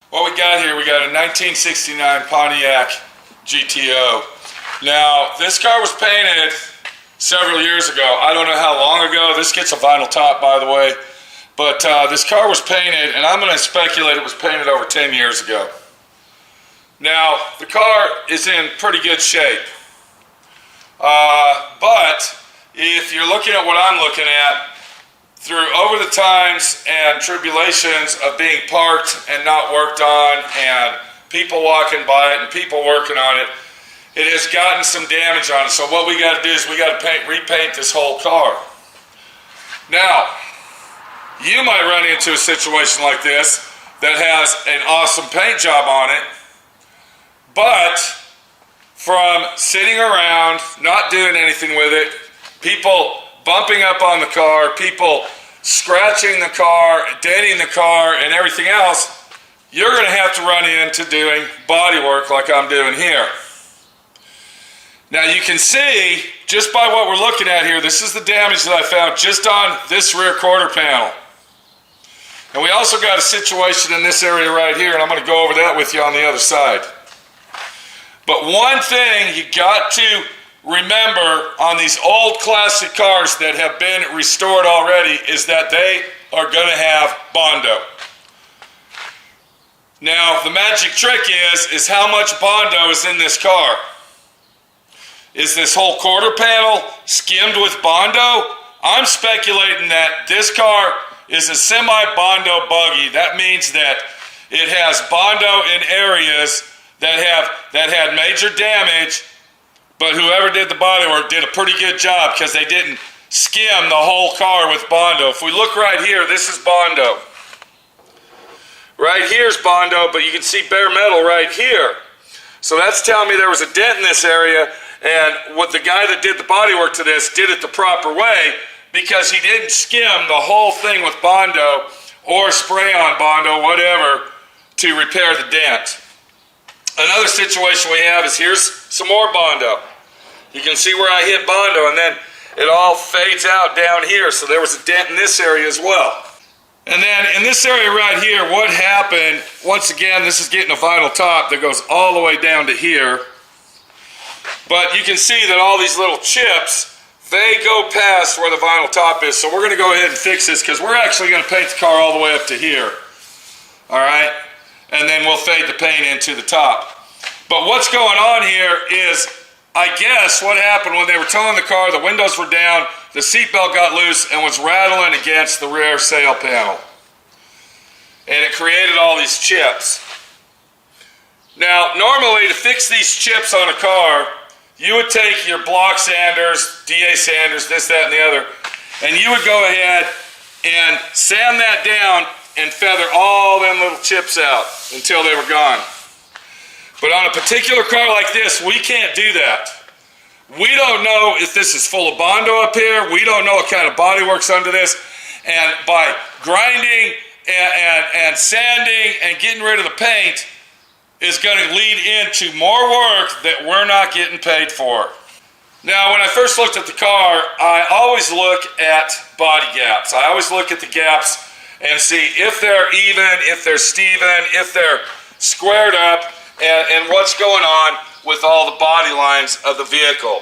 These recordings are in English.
What we got here, we got a 1969 Pontiac GTO. Now, this car was painted several years ago. I don't know how long ago. This gets a vinyl top, by the way. But this car was painted, and I'm going to speculate it was painted over 10 years ago. Now, the car is in pretty good shape. But if you're looking at what I'm looking at, through over the times and tribulations of being parked and not worked on, and people walking by it and people working on it, it has gotten some damage on it. So what we got to do is we got to repaint this whole car. Now, you might run into a situation like this that has an awesome paint job on it, but from sitting around, not doing anything with it, people bumping up on the car, people scratching the car, denting the car, and everything else, you're going to have to run into doing body work like I'm doing here. Now you can see, just by what we're looking at here, this is the damage that I found just on this rear quarter panel. And we also got a situation in this area right here, and I'm going to go over that with you on the other side. But one thing you got to remember on these old classic cars that have been restored already is that they are going to have Bondo. Now, the magic trick is how much Bondo is in this car. Is this whole quarter panel skimmed with Bondo? I'm speculating that this car is a semi-Bondo buggy. That means that it has Bondo in areas that had major damage, but whoever did the body work did a pretty good job because they didn't skim the whole car with Bondo. If we look right here, this is Bondo. Right here's Bondo, but you can see bare metal right here. So that's telling me there was a dent in this area, and what the guy that did the body work to this did it the proper way because he didn't skim the whole thing with Bondo or spray on Bondo, whatever, to repair the dent. Another situation we have is here's some more Bondo. You can see where I hit Bondo, and then it all fades out down here, so there was a dent in this area as well. And then in this area right here, what happened, once again, this is getting a vinyl top that goes all the way down to here. But you can see that all these little chips, they go past where the vinyl top is, so we're going to go ahead and fix this because we're actually going to paint the car all the way up to here. All right? And then we'll fade the paint into the top. But what's going on here is, I guess what happened when they were towing the car, the windows were down, the seatbelt got loose and was rattling against the rear sail panel. And it created all these chips. Now, normally to fix these chips on a car, you would take your block sanders, DA sanders, this, that, and the other, and you would go ahead and sand that down and feather all them little chips out until they were gone. But on a particular car like this, we can't do that. We don't know if this is full of Bondo up here. We don't know what kind of body works under this. And by grinding and sanding and getting rid of the paint is going to lead into more work that we're not getting paid for. Now, when I first looked at the car, I always look at body gaps. I always look at the gaps and see if they're even, if they're Steven, if they're squared up, and what's going on with all the body lines of the vehicle.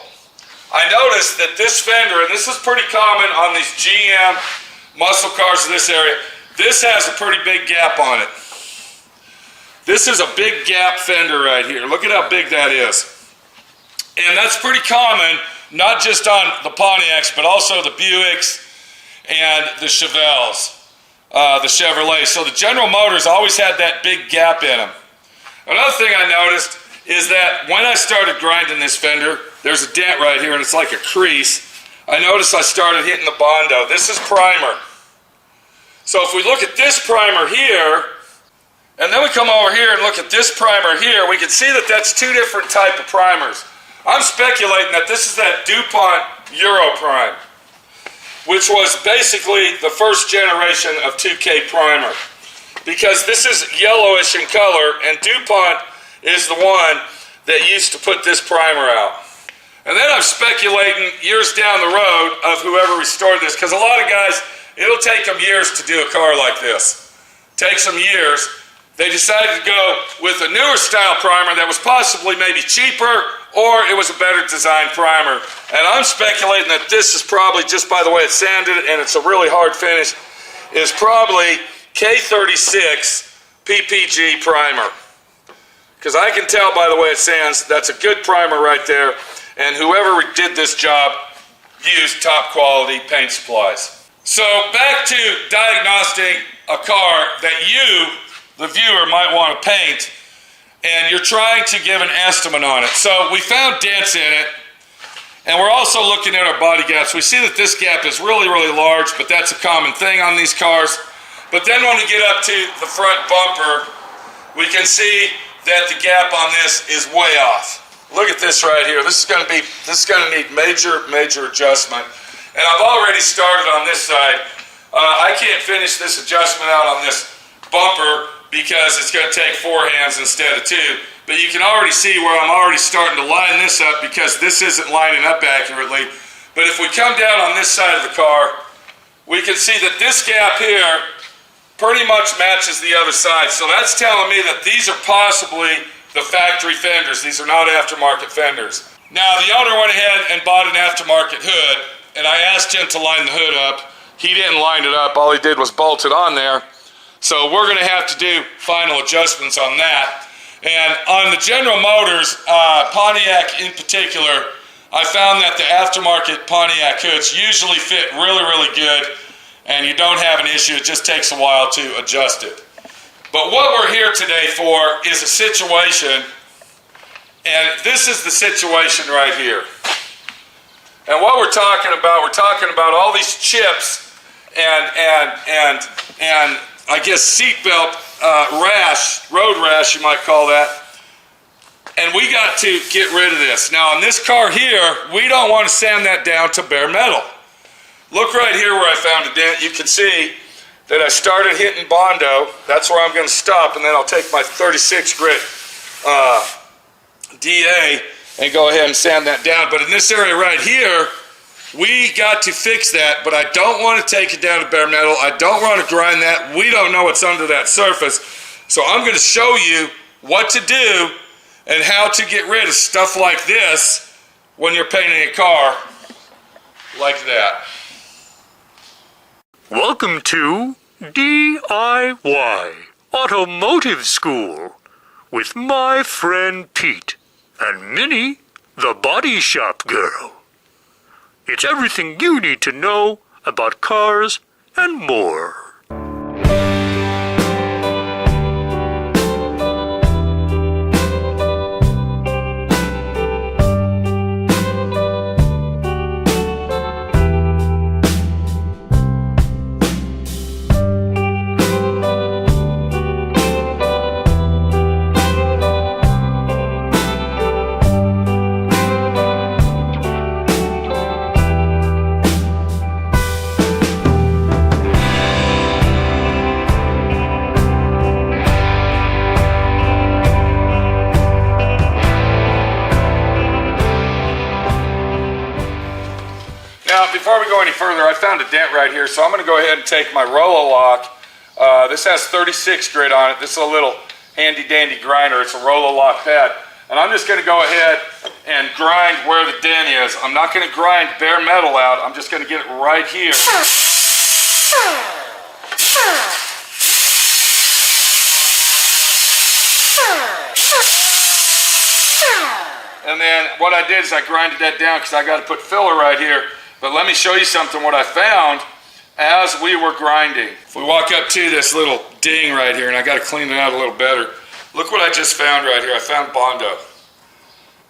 I noticed that this fender, and this is pretty common on these GM muscle cars in this area, this has a pretty big gap on it. This is a big gap fender right here. Look at how big that is. And that's pretty common, not just on the Pontiacs, but also the Buicks and the Chevelles, the Chevrolet. So the General Motors always had that big gap in them. Another thing I noticed is that when I started grinding this fender, there's a dent right here and it's like a crease. I noticed I started hitting the Bondo. This is primer. So if we look at this primer here, and then we come over here and look at this primer here, we can see that that's two different type of primers. I'm speculating that this is that DuPont Euro Prime, which was basically the first generation of 2K primer. Because this is yellowish in color, and DuPont is the one that used to put this primer out. And then I'm speculating years down the road of whoever restored this, because a lot of guys, it'll take them years to do a car like this. Takes them years. they decided to go with a newer style primer that was possibly maybe cheaper, or it was a better design primer. And I'm speculating that this is probably, just by the way it's sanded and it's a really hard finish, is probably K36 PPG primer. Because I can tell by the way it sands, that's a good primer right there. And whoever did this job used top quality paint supplies. So back to diagnosing a car that you, the viewer, might want to paint, and you're trying to give an estimate on it. So we found dents in it, and we're also looking at our body gaps. We see that this gap is really, really large, but that's a common thing on these cars. But then when we get up to the front bumper, we can see that the gap on this is way off. Look at this right here. This is going to need major adjustment. And I've already started on this side. I can't finish this adjustment out on this bumper because it's going to take 4 hands instead of 2. But you can already see where I'm already starting to line this up because this isn't lining up accurately. But if we come down on this side of the car, we can see that this gap here pretty much matches the other side. So that's telling me that these are possibly the factory fenders. These are not aftermarket fenders. Now the owner went ahead and bought an aftermarket hood, and I asked him to line the hood up. He didn't line it up. All he did was bolt it on there. So we're going to have to do final adjustments on that. And on the General Motors, Pontiac in particular, I found that the aftermarket Pontiac hoods usually fit really, really good, and you don't have an issue. It just takes a while to adjust it. But what we're here today for is a situation, and this is the situation right here. And what we're talking about all these chips and I guess seatbelt rash, road rash you might call that. And we got to get rid of this. Now on this car here, we don't want to sand that down to bare metal. Look right here where I found a dent. You can see that I started hitting Bondo. That's where I'm going to stop, and then I'll take my 36 grit DA and go ahead and sand that down. But in this area right here, we got to fix that, but I don't want to take it down to bare metal. I don't want to grind that. We don't know what's under that surface. So I'm going to show you what to do and how to get rid of stuff like this when you're painting a car like that. Welcome to D.I.Y. Automotive School with my friend Pete and Minnie, the body shop girl. It's everything you need to know about cars and more. Now, before we go any further, I found a dent right here, so I'm going to go ahead and take my Rollo Lock. This has 36 grit on it. This is a little handy-dandy grinder. It's a Rollo Lock pad. And I'm just going to go ahead and grind where the dent is. I'm not going to grind bare metal out. I'm just going to get it right here. And then what I did is I grinded that down because I got to put filler right here. But let me show you something, what I found as we were grinding. If we walk up to this little ding right here, and I got to clean it out a little better. Look what I just found right here. I found Bondo.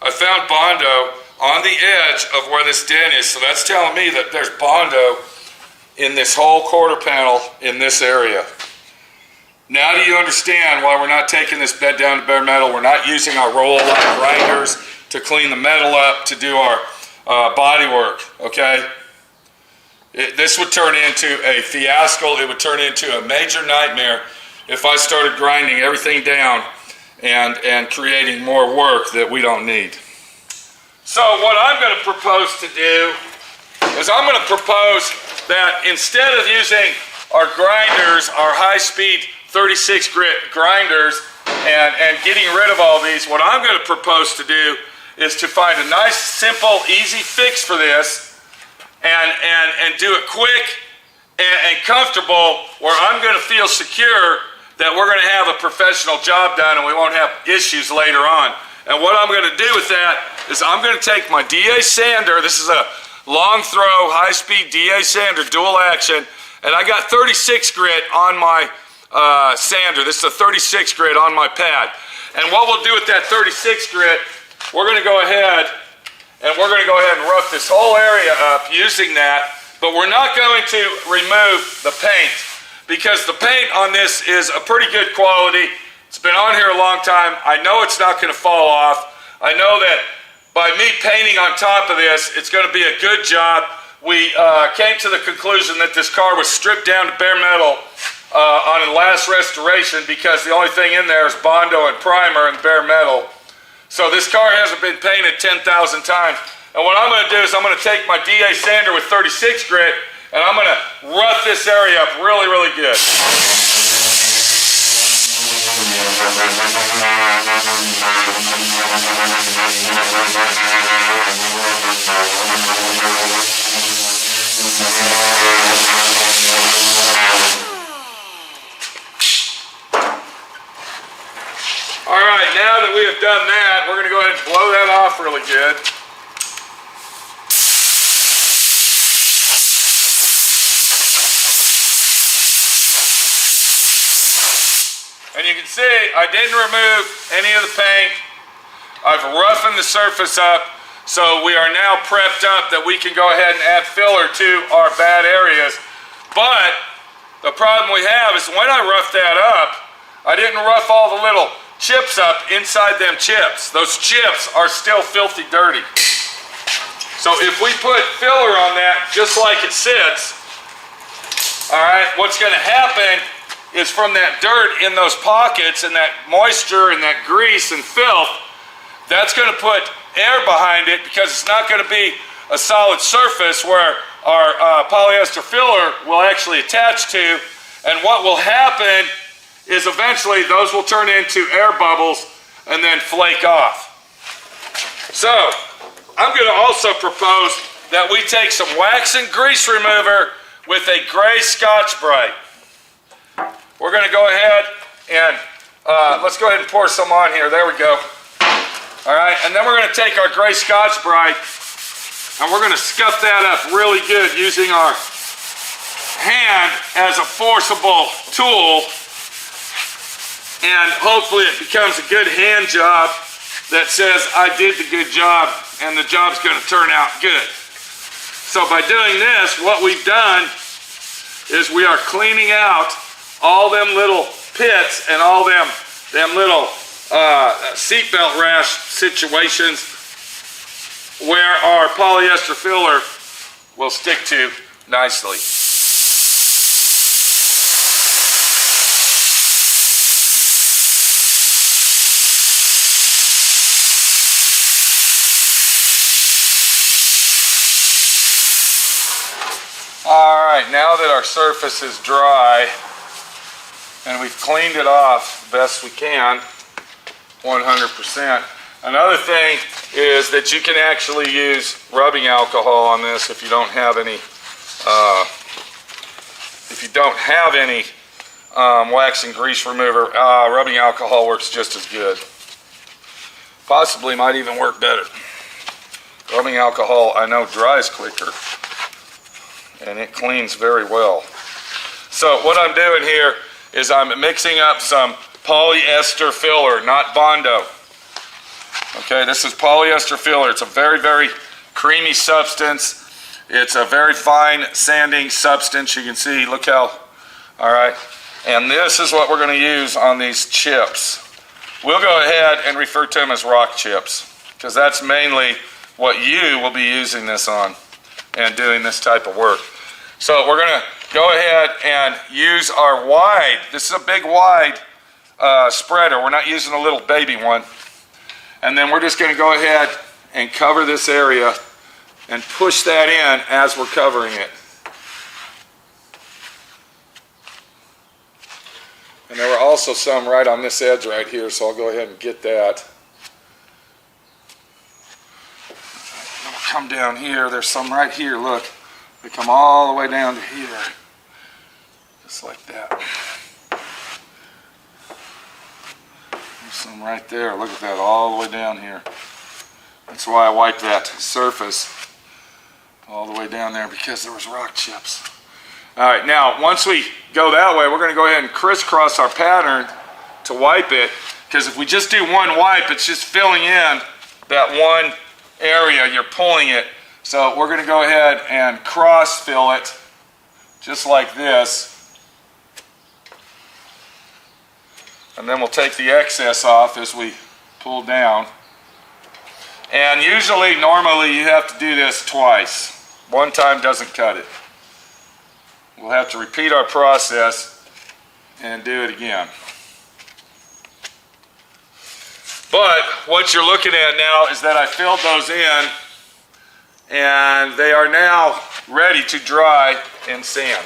I found Bondo on the edge of where this dent is. So that's telling me that there's Bondo in this whole quarter panel in this area. Now do you understand why we're not taking this bed down to bare metal? We're not using our Rollo Lock grinders to clean the metal up to do our body work, okay? This would turn into a fiasco. It would turn into a major nightmare if I started grinding everything down and creating more work that we don't need. So what I'm going to propose to do is I'm going to propose that instead of using our grinders, our high-speed 36 grit grinders and getting rid of all these, what I'm going to propose to do is to find a nice, simple, easy fix for this and do it quick and comfortable, where I'm going to feel secure that we're going to have a professional job done and we won't have issues later on. And what I'm going to do with that is I'm going to take my D.I.Y sander. This is a long throw, high-speed D.I.Y sander, dual action, and I got 36 grit on my sander. This is a 36 grit on my pad. And what we'll do with that 36 grit, we're going to go ahead and rough this whole area up using that, but we're not going to remove the paint, because the paint on this is a pretty good quality. It's been on here a long time. I know it's not going to fall off. I know that by me painting on top of this, it's going to be a good job. We came to the conclusion that this car was stripped down to bare metal on a last restoration, because the only thing in there is Bondo and primer and bare metal. So this car hasn't been painted 10,000 times. And what I'm going to do is I'm going to take my D.I.Y sander with 36 grit, and I'm going to rough this area up really, really good. All right, now that we have done that, we're going to go ahead and blow that off really good. And you can see I didn't remove any of the paint. I've roughened the surface up, so we are now prepped up that we can go ahead and add filler to our bad areas. But the problem we have is when I roughed that up, I didn't rough all the little chips up inside them chips. Those chips are still filthy dirty. So if we put filler on that just like it sits, all right, what's going to happen is from that dirt in those pockets and that moisture and that grease and filth, that's going to put air behind it, because it's not going to be a solid surface where our polyester filler will actually attach to. And what will happen is eventually those will turn into air bubbles and then flake off. So I'm going to also propose that we take some wax and grease remover with a gray Scotch-Brite. We're going to go ahead and let's go ahead and pour some on here. There we go. All right, and then we're going to take our gray Scotch-Brite and we're going to scuff that up really good using our hand as a forcible tool, and hopefully it becomes a good hand job that says I did the good job and the job's going to turn out good. So by doing this, what we've done is we are cleaning out all them little pits and all them little seatbelt rash situations where our polyester filler will stick to nicely. All right, now that our surface is dry and we've cleaned it off the best we can, 100%. Another thing is that you can actually use rubbing alcohol on this if you don't have any wax and grease remover. Rubbing alcohol works just as good. Possibly might even work better. Rubbing alcohol, I know, dries quicker and it cleans very well. So what I'm doing here is I'm mixing up some polyester filler, not Bondo. Okay, this is polyester filler. It's a very, very creamy substance. It's a very fine sanding substance. You can see, look how, all right. And this is what we're going to use on these chips. We'll go ahead and refer to them as rock chips, because that's mainly what you will be using this on and doing this type of work. So we're going to go ahead and use our wide, this is a big wide spreader. We're not using a little baby one. And then we're just going to go ahead and cover this area and push that in as we're covering it. And then we're also some right on this edge right here, so I'll go ahead and get that. I'll come down here. There's some right here. Look, they come all the way down to here, just like that. There's some right there. Look at that, all the way down here. That's why I wiped that surface all the way down there, because there was rock chips. All right, now once we go that way, we're going to go ahead and crisscross our pattern to wipe it, because if we just do one wipe, it's just filling in that one area. You're pulling it. So we're going to go ahead and cross fill it just like this, and then we'll take the excess off as we pull down. And usually, normally, you have to do this twice. One time doesn't cut it. We'll have to repeat our process and do it again. But what you're looking at now is that I filled those in, and they are now ready to dry and sand.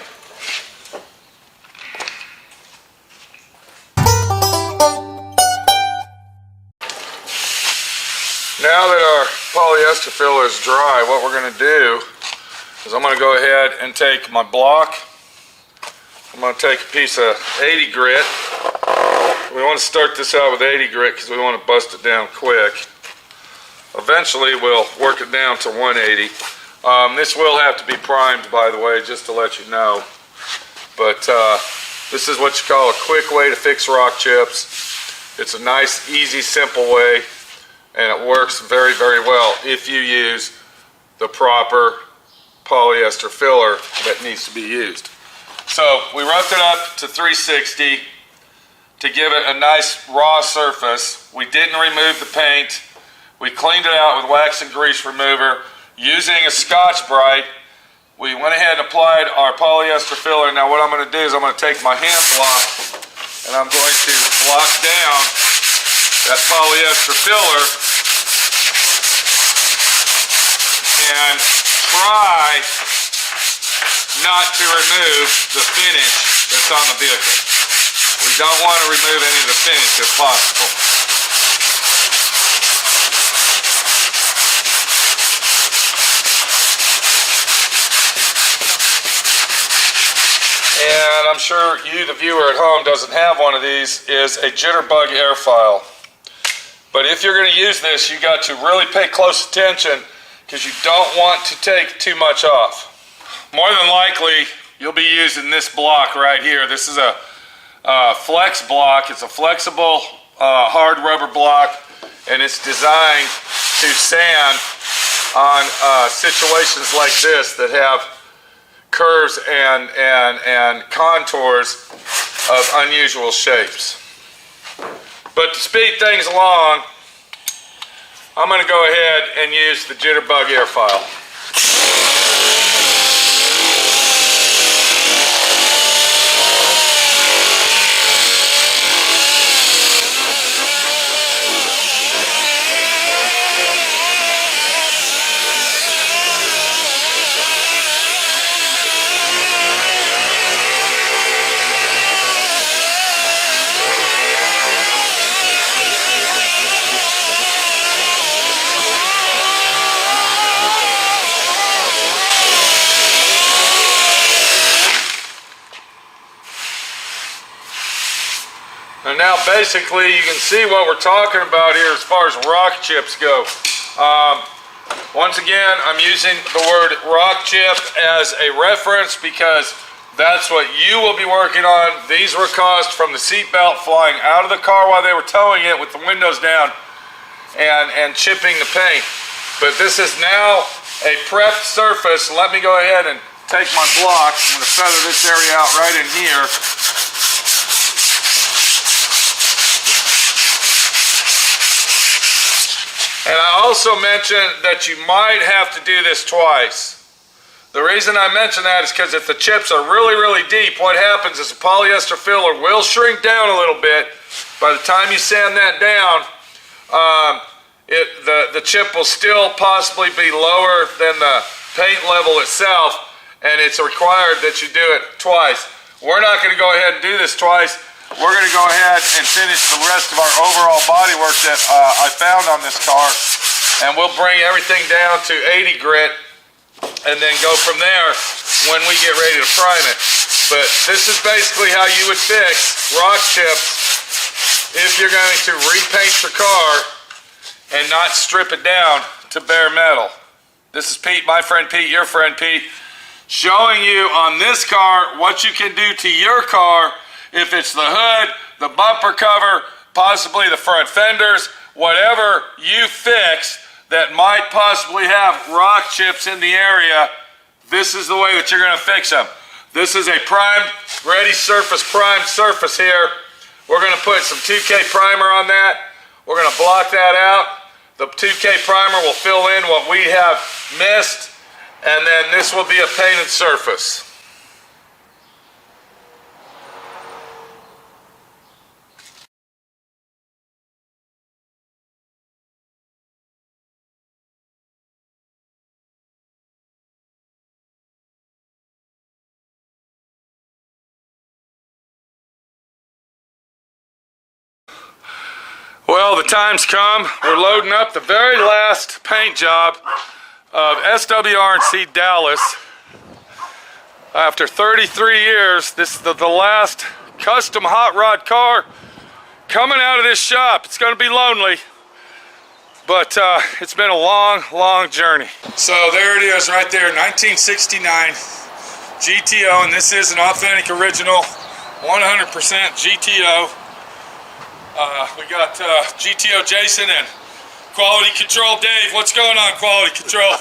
Now that our polyester filler is dry, what we're going to do is I'm going to go ahead and take my block. I'm going to take a piece of 80 grit. We want to start this out with 80 grit because we want to bust it down quick. Eventually we'll work it down to 180. This will have to be primed, by the way, just to let you know. But this is what you call a quick way to fix rock chips. It's a nice, easy, simple way, and it works very, very well if you use the proper polyester filler that needs to be used. So we roughed it up to 360 to give it a nice raw surface. We didn't remove the paint. We cleaned it out with wax and grease remover using a Scotch-Brite. We went ahead and applied our polyester filler. Now what I'm going to do is I'm going to take my hand block and I'm going to block down that polyester filler and try not to remove the finish that's on the vehicle. We don't want to remove any of the finish if possible. And I'm sure you, the viewer at home, doesn't have one of these, is a jitterbug air file. But if you're going to use this, you got to really pay close attention because you don't want to take too much off. More than likely, you'll be using this block right here. This is a flex block. It's a flexible hard rubber block, and it's designed to sand on situations like this that have curves and contours of unusual shapes. But to speed things along, I'm going to go ahead and use the jitterbug air file. And now basically you can see what we're talking about here as far as rock chips go. Once again, I'm using the word rock chip as a reference because that's what you will be working on. These were caused from the seatbelt flying out of the car while they were towing it with the windows down and chipping the paint. But this is now a prepped surface. Let me go ahead and take my block. I'm going to feather this area out right in here. And I also mentioned that you might have to do this twice. The reason I mention that is because if the chips are really, really deep, what happens is the polyester filler will shrink down a little bit. By the time you sand that down, the chip will still possibly be lower than the paint level itself, and it's required that you do it twice. We're not going to go ahead and do this twice. we're going to go ahead and finish the rest of our overall body work that I found on this car, and we'll bring everything down to 80 grit and then go from there when we get ready to prime it. But this is basically how you would fix rock chips if you're going to repaint your car and not strip it down to bare metal. This is Pete, my friend Pete, your friend Pete, showing you on this car what you can do to your car if it's the hood, the bumper cover, possibly the front fenders, whatever you fix that might possibly have rock chips in the area. This is the way that you're going to fix them. This is a primed, ready surface, primed surface here. We're going to put some 2K primer on that. We're going to block that out. The 2K primer will fill in what we have missed, and then this will be a painted surface. Well, the time's come. We're loading up the very last paint job of SWRC Dallas. After 33 years, this is the last custom hot rod car coming out of this shop. It's going to be lonely, but it's been a long, long journey. So there it is right there, 1969 GTO, and this is an authentic original 100% GTO. We got GTO Jason and Quality Control Dave. What's going on, Quality Control?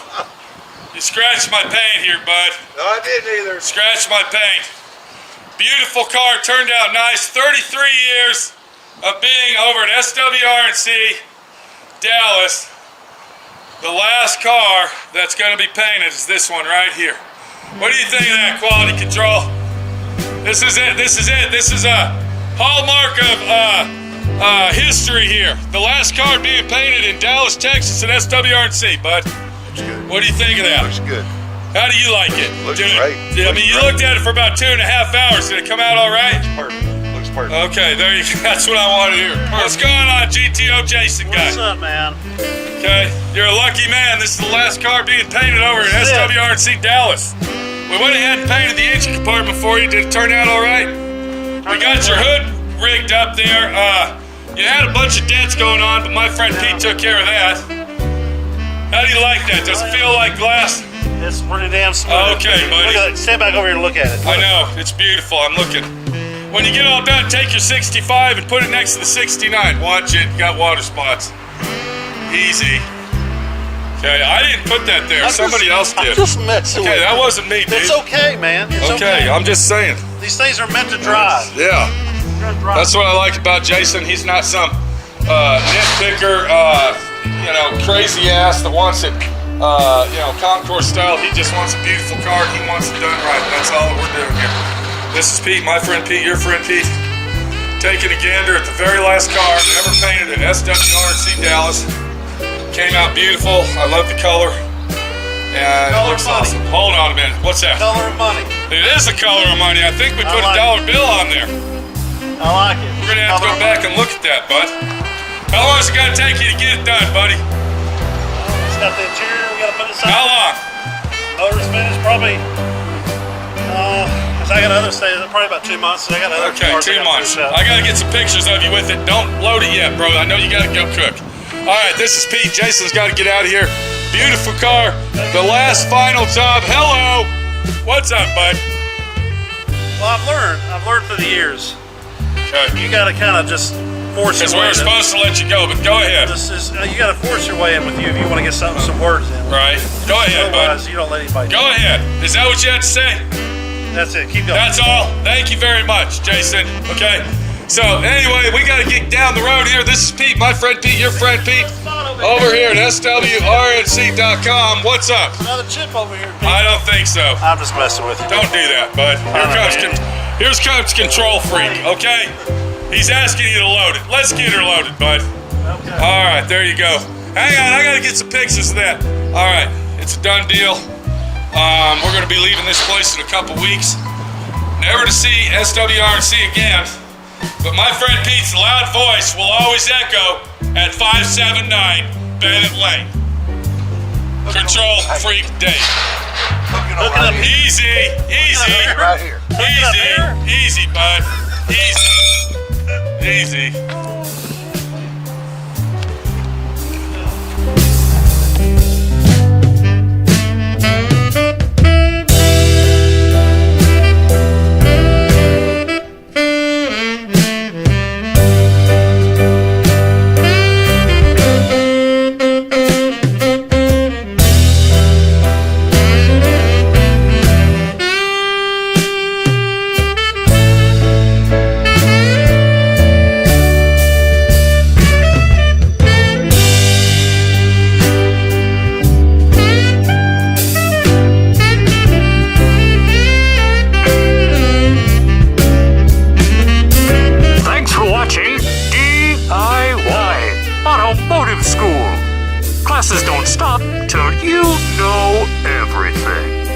You scratched my paint here, bud. No, I didn't either. Scratched my paint. Beautiful car, turned out nice. 33 years of being over at SWRC Dallas. The last car that's going to be painted is this one right here. What do you think of that, Quality Control? This is it. This is it. This is a hallmark of history here. The last car being painted in Dallas, Texas at SWRC, bud. Looks good. What do you think of that? Looks good. How do you like it? Looks great. I mean, you looked at it for about 2.5 hours. Did it come out all right? Perfect. Looks perfect. Okay, there you go. That's what I want to hear. What's going on, GTO Jason guy? What's up, man? Okay, you're a lucky man. This is the last car being painted over at SWRC Dallas. We went ahead and painted the engine compartment for you. Did it turn out all right? We got your hood rigged up there. You had a bunch of dents going on, but my friend Pete took care of that. How do you like that? Does it feel like glass? It's pretty damn smooth. Okay, buddy. Look at it. Stand back over here and look at it. I know, it's beautiful. I'm looking. When you get all done, take your 65 and put it next to the 69. Watch it, got water spots. Easy. Okay, I didn't put that there. Somebody else did. I'm just messing with Okay, that wasn't me, dude. It's okay, man. It's Okay, I'm just saying. These things are meant to drive. Yeah. That's what I like about Jason. He's not some nitpicker, crazy ass that wants it, concourse style. He just wants a beautiful car. He wants it done right. That's all that we're doing here. This is Pete, my friend Pete, your friend Pete, taking a gander at the very last car, never painted at SWRC Dallas. Came out beautiful. I love the color. And it looks awesome. Hold on a minute. What's that? Color of money. It is the color of money. I think we put a dollar bill on there. I like it. We're gonna have to go back and look at that, bud. How long is it gonna take you to get it done, buddy? It's got the interior. We gotta put it inside. How long? Motor's finished probably. Cause I got other stages. Probably about 2 months. So I got other Okay, cars 2 months. I I gotta get some pictures of you with it. Don't load it yet, bro. I know you gotta go cook. All right, this is Pete. Jason's got to get out of here. Beautiful car. The last final job. Hello. What's up, bud? Well, I've learned through the years. Okay. You gotta kind of just force your Because way we were in. supposed to let you go, but go ahead. You gotta force your way in with you if you want to get some words in. Right. Go ahead, bud. Otherwise, you don't let anybody. Go ahead. Is that what you had to say? That's it. Keep going. That's all. Thank you very much, Jason. Okay. So anyway, we got to get down the road here. This is Pete, my friend Pete, your friend Pete, over here at SWRNC.com. What's up? Another chip over here, Pete. I don't think so. I'm just messing with you. Don't do that, bud. Here comes Control Freak, okay? He's asking you to load it. Let's get her loaded, bud. Okay. All right, there you go. Hang on, I got to get some pictures of that. All right, it's a done deal. We're going to be leaving this place in a couple weeks. Never to see SWRNC again. But my friend Pete's loud voice will always echo at 579 Bennett Lane. Control Freak Dave. Hooking Hook it right up. here. Easy, easy, Right here. easy, bud. Easy. Thanks for watching D.I.Y. Automotive School. Classes don't stop till you know everything.